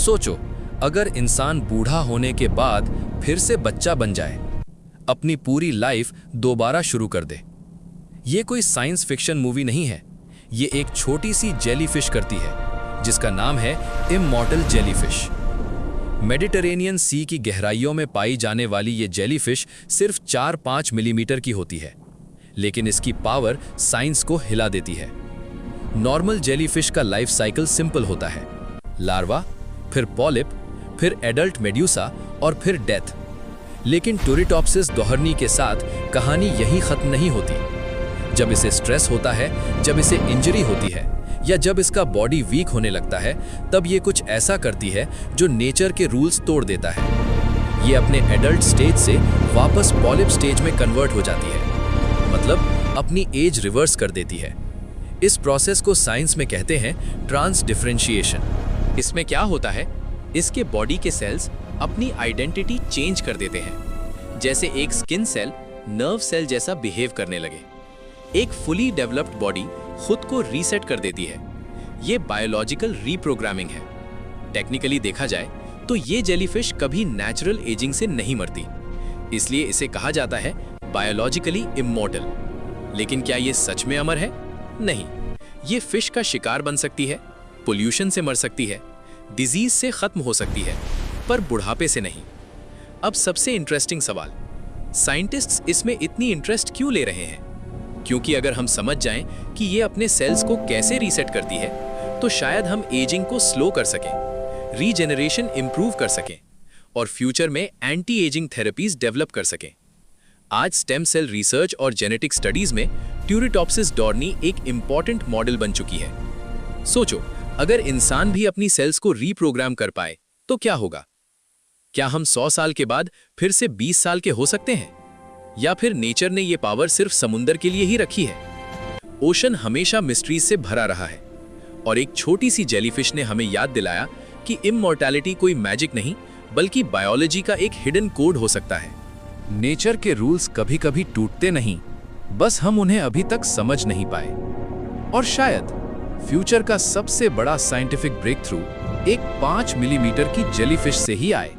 सोचो, अगर इंसान बूढ़ा होने के बाद फिर से बच्चा बन जाए, अपनी पूरी लाइफ दोबारा शुरू कर दे। ये कोई साइंस फिक्शन मूवी नहीं है, ये एक छोटी सी जेलीफिश करती है, जिसका नाम है इमॉर्टल जेलीफिश। मेडिटेरेनियन सी की गहराइयों में पाई जाने वाली ये जेलीफिश सिर्फ 4-5 मिलीमीटर की होती है, लेकिन इसकी पावर साइंस को हिला देती है। नॉर्मल जेलीफिश का लाइफ साइकिल सिंपल होता है, लार्वा, फिर पॉलिप, फिर एडल्ट मेड्यूसा और फिर डेथ। लेकिन टूरिटॉप्सिस दोहरनी के साथ कहानी यहीं खत्म नहीं होती। जब इसे स्ट्रेस होता है, जब इसे इंजरी होती है, या जब इसका बॉडी वीक होने लगता है, तब ये कुछ ऐसा करती है जो नेचर के रूल्स तोड़ देता है। ये अपने एडल्ट स्टेज से वापस पॉलिप स्टेज में कन्वर्ट हो जाती है, मतलब अपनी एज रिवर्स कर देती है। इस प्रोसेस को साइंस में कहते हैं ट्रांस डिफरेंशिएशन। इसमें क्या होता है, इसके बॉडी के सेल्स अपनी आइडेंटिटी चेंज कर देते हैं, जैसे एक स्किन सेल नर्व सेल जैसा बिहेव करने लगे। एक फुली डेवलप्ड बॉडी खुद को रीसेट कर देती है। ये बायोलॉजिकल रीप्रोग्रामिंग है। टेक्निकली देखा जाए तो ये जेलीफिश कभी नेचुरल एजिंग से नहीं मरती, इसलिए इसे कहा जाता है बायोलॉजिकली इमॉर्टल। लेकिन क्या ये सच में अमर है? नहीं। ये फिश का शिकार बन सकती है, पोल्यूशन से मर सकती है, डिजीज से खत्म हो सकती है, पर बुढ़ापे से नहीं। अब सबसे इंटरेस्टिंग सवाल, साइंटिस्ट्स इसमें इतनी इंटरेस्ट क्यों ले रहे हैं? क्योंकि अगर हम समझ जाएं कि ये अपने सेल्स को कैसे रीसेट करती है, तो शायद हम एजिंग को स्लो कर सकें, रीजेनरेशन इंप्रूव कर सकें और फ्यूचर में एंटी एजिंग थेरेपीज डेवलप कर सकें। आज स्टेम सेल रिसर्च और जेनेटिक स्टडीज में ट्यूरिटॉप्सिस डॉर्नी एक इंपॉर्टेंट मॉडल बन चुकी है। सोचो, अगर इंसान भी अपनी सेल्स को रीप्रोग्राम कर पाए तो क्या होगा? क्या हम 100 साल के बाद फिर से 20 साल के हो सकते हैं? या फिर नेचर ने ये पावर सिर्फ समुंदर के लिए ही रखी है? ओशन हमेशा मिस्ट्रीज से भरा रहा है और एक छोटी सी जेलीफिश ने हमें याद दिलाया कि इमॉर्टैलिटी कोई मैजिक नहीं, बल्कि बायोलॉजी का एक हिडन कोड हो सकता है। नेचर के रूल्स कभी कभी टूटते नहीं, बस हम उन्हें अभी तक समझ नहीं पाए। और शायद फ्यूचर का सबसे बड़ा साइंटिफिक ब्रेक थ्रू एक 5 मिलीमीटर की जेलीफिश से ही आए।